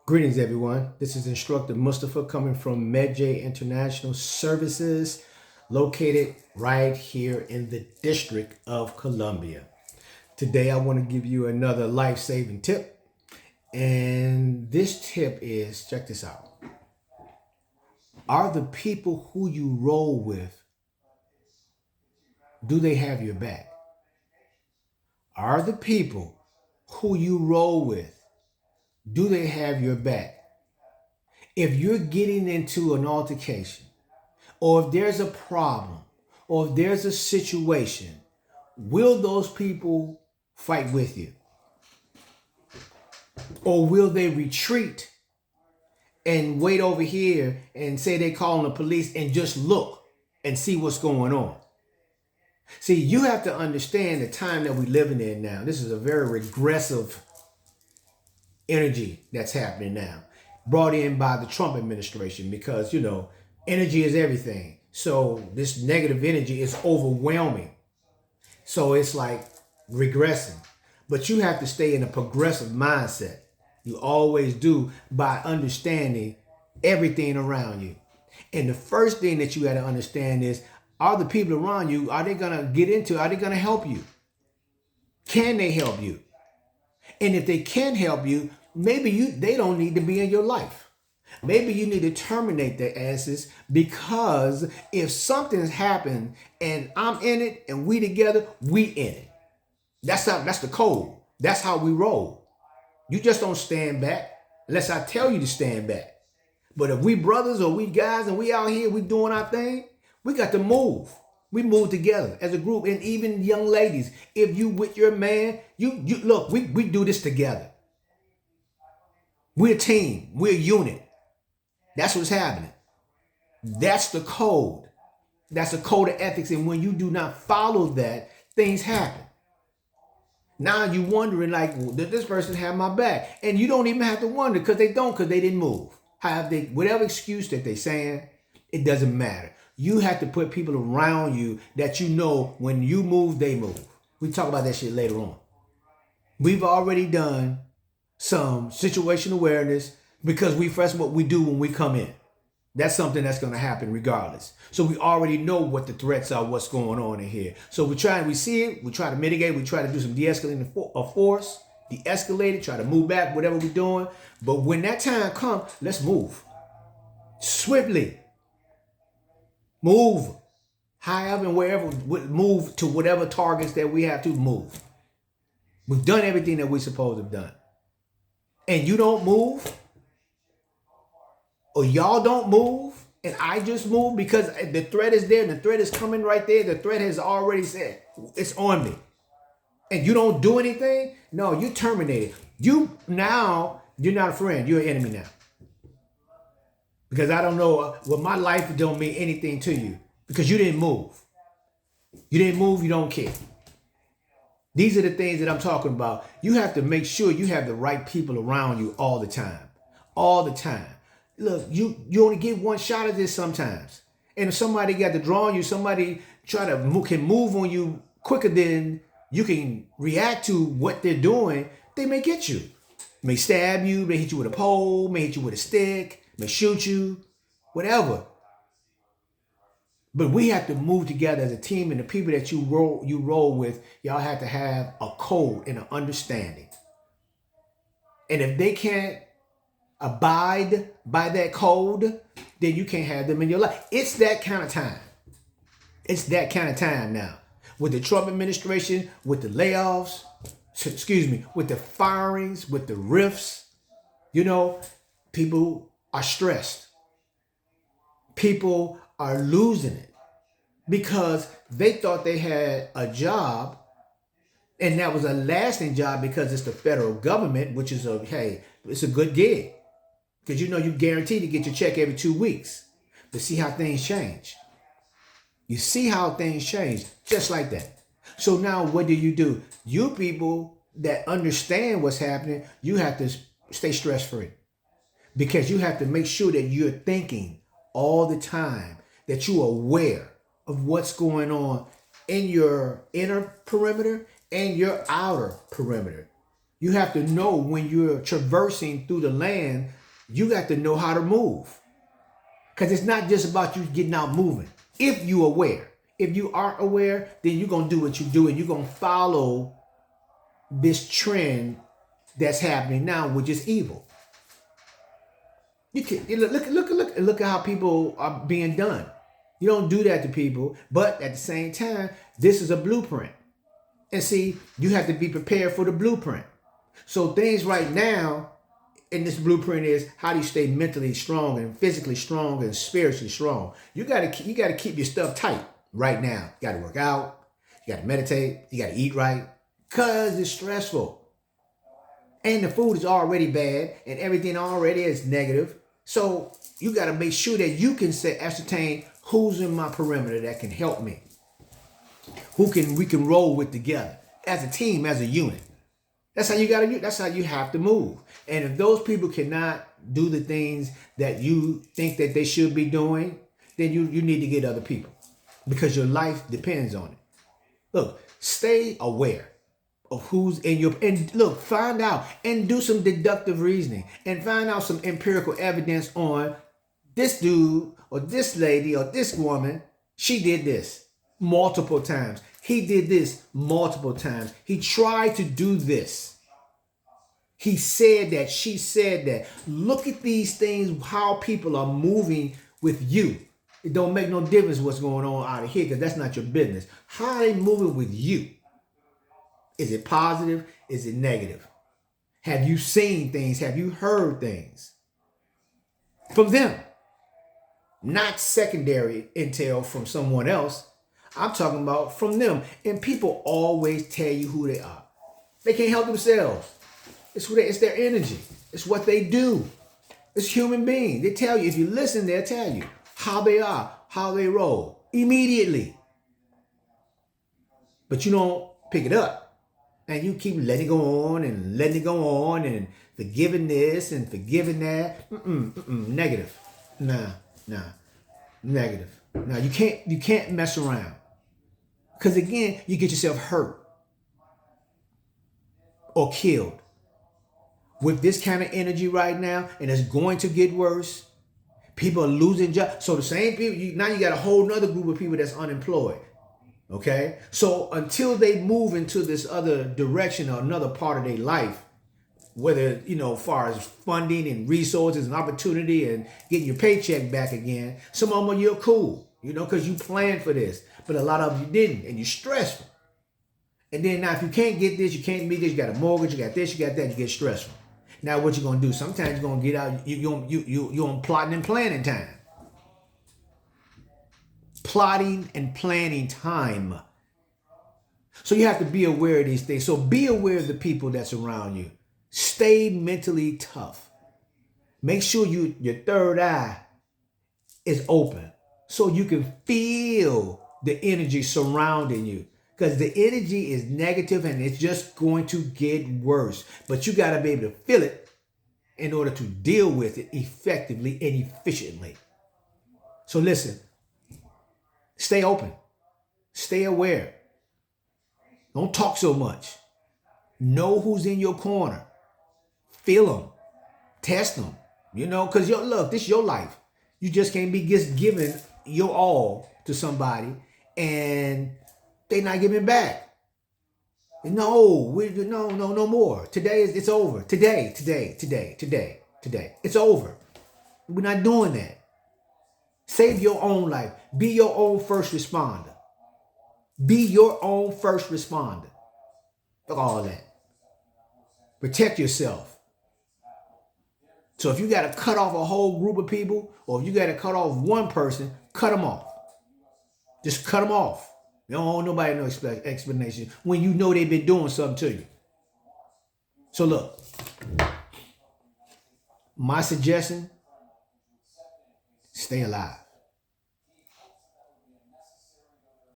Greetings, everyone. This is Instructor Mustafa coming from MedJ International Services, located right here in the District of Columbia. Today, I want to give you another life-saving tip. And this tip is, check this out. Are the people who you roll with, do they have your back? Are the people who you roll with, do they have your back? If you're getting into an altercation, or if there's a problem, or if there's a situation, will those people fight with you? Or will they retreat and wait over here and say they're calling the police and just look and see what's going on? See, you have to understand the time that we're living in now. This is a very regressive energy that's happening now, brought in by the Trump administration because, energy is everything. So this negative energy is overwhelming. So it's like regressing. But you have to stay in a progressive mindset. You always do, by understanding everything around you. And the first thing that you got to understand is, are the people around you, are they going to help you? Can they help you? And if they can help you, maybe they don't need to be in your life. Maybe you need to terminate their asses, because if something's happened and I'm in it and we together, we in it. That's the code. That's how we roll. You just don't stand back unless I tell you to stand back. But if we brothers or we guys and we out here, we doing our thing, we got to move. We move together as a group. And even young ladies, if you with your man, you look, we do this together. We're a team. We're a unit. That's what's happening. That's the code. That's a code of ethics. And when you do not follow that, things happen. Now you're wondering, like, well, did this person have my back? And you don't even have to wonder, because they didn't move. Whatever excuse that they're saying, it doesn't matter. You have to put people around you that when you move, they move. We talk about that shit later on. We've already done some situation awareness, because that's what we do when we come in. That's something that's going to happen regardless. So we already know what the threats are, what's going on in here. So we see it, we try to mitigate, we try to do some de-escalating of force, de-escalate it, try to move back, whatever we're doing. But when that time comes, let's move. Swiftly. Move. However and wherever, move to whatever targets that we have to move. We've done everything that we're supposed to have done. And you don't move, or y'all don't move, and I just move because the threat is there, and the threat is coming right there. The threat has already said, it's on me. And you don't do anything? No, you terminate it. You're not a friend. You're an enemy now. Because I don't know, my life don't mean anything to you because you didn't move. You didn't move, you don't care. These are the things that I'm talking about. You have to make sure you have the right people around you all the time. All the time. Look, you only get one shot at this sometimes. And if somebody got the draw on you, somebody can move on you quicker than you can react to what they're doing, they may get you. May stab you, may hit you with a pole, may hit you with a stick, may shoot you, whatever. But we have to move together as a team, and the people that you roll with, y'all have to have a code and an understanding. And if they can't abide by that code, then you can't have them in your life. It's that kind of time. It's that kind of time now. With the Trump administration, with the layoffs, with the firings, with the rifts, people are stressed. People are losing it because they thought they had a job, and that was a lasting job because it's the federal government, which is it's a good gig. Because you're guaranteed to get your check every 2 weeks. But see how things change. You see how things change just like that. So now what do? You people that understand what's happening, you have to stay stress-free. Because you have to make sure that you're thinking all the time, that you're aware of what's going on in your inner perimeter and your outer perimeter. You have to know when you're traversing through the land, you got to know how to move. Because it's not just about you getting out moving. If you're aware. If you aren't aware, then you're going to do what you do and you're going to follow this trend that's happening now, which is evil. You can look at how people are being done. You don't do that to people, but at the same time, this is a blueprint. And see, you have to be prepared for the blueprint. So things right now in this blueprint is how do you stay mentally strong and physically strong and spiritually strong. You gotta keep your stuff tight right now. You gotta work out, you gotta meditate, you gotta eat right, because it's stressful. And the food is already bad and everything already is negative. So you gotta make sure that you can ascertain who's in my perimeter that can help me. We can roll with together as a team, as a unit. That's how you have to move. And if those people cannot do the things that you think that they should be doing, then you need to get other people because your life depends on it. Look, stay aware of who's in your, and look, find out and do some deductive reasoning and find out some empirical evidence on this dude or this lady or this woman. She did this multiple times. He did this multiple times. He tried to do this. He said that. She said that. Look at these things, how people are moving with you. It don't make no difference what's going on out of here because that's not your business. How are they moving with you? Is it positive? Is it negative? Have you seen things? Have you heard things from them? Not secondary intel from someone else. I'm talking about from them. And people always tell you who they are. They can't help themselves. It's their energy. It's what they do. It's human beings. They tell you. If you listen, they'll tell you how they are, how they roll immediately. But you don't pick it up. And you keep letting it go on and letting it go on and forgiving this and forgiving that. Negative. Nah. Negative. Now you can't mess around. Because again, you get yourself hurt or killed. With this kind of energy right now, and it's going to get worse. People are losing jobs. So the same people, now you got a whole nother group of people that's unemployed. Okay? So until they move into this other direction or another part of their life, whether, as far as funding and resources and opportunity and getting your paycheck back again, some of them you're cool, because you planned for this. But a lot of you didn't, and you're stressful. And then now if you can't get this, you can't meet this, you got a mortgage, you got this, you got that, you get stressful. Now what you're going to do, sometimes you're going to get out, you're on plotting and planning time. Plotting and planning time. So you have to be aware of these things. So be aware of the people that's around you. Stay mentally tough. Make sure your third eye is open so you can feel the energy surrounding you. Because the energy is negative and it's just going to get worse. But you got to be able to feel it in order to deal with it effectively and efficiently. So listen, stay open. Stay aware. Don't talk so much. Know who's in your corner. Feel them. Test them. Because look, this is your life. You just can't be just giving your all to somebody and they not giving back. No more. Today it's over. Today. It's over. We're not doing that. Save your own life. Be your own first responder. Be your own first responder. Look at all that. Protect yourself. So if you got to cut off a whole group of people, or if you got to cut off one person, cut them off. Just cut them off. You don't owe nobody no explanation when you know they've been doing something to you. So look, my suggestion, stay alive.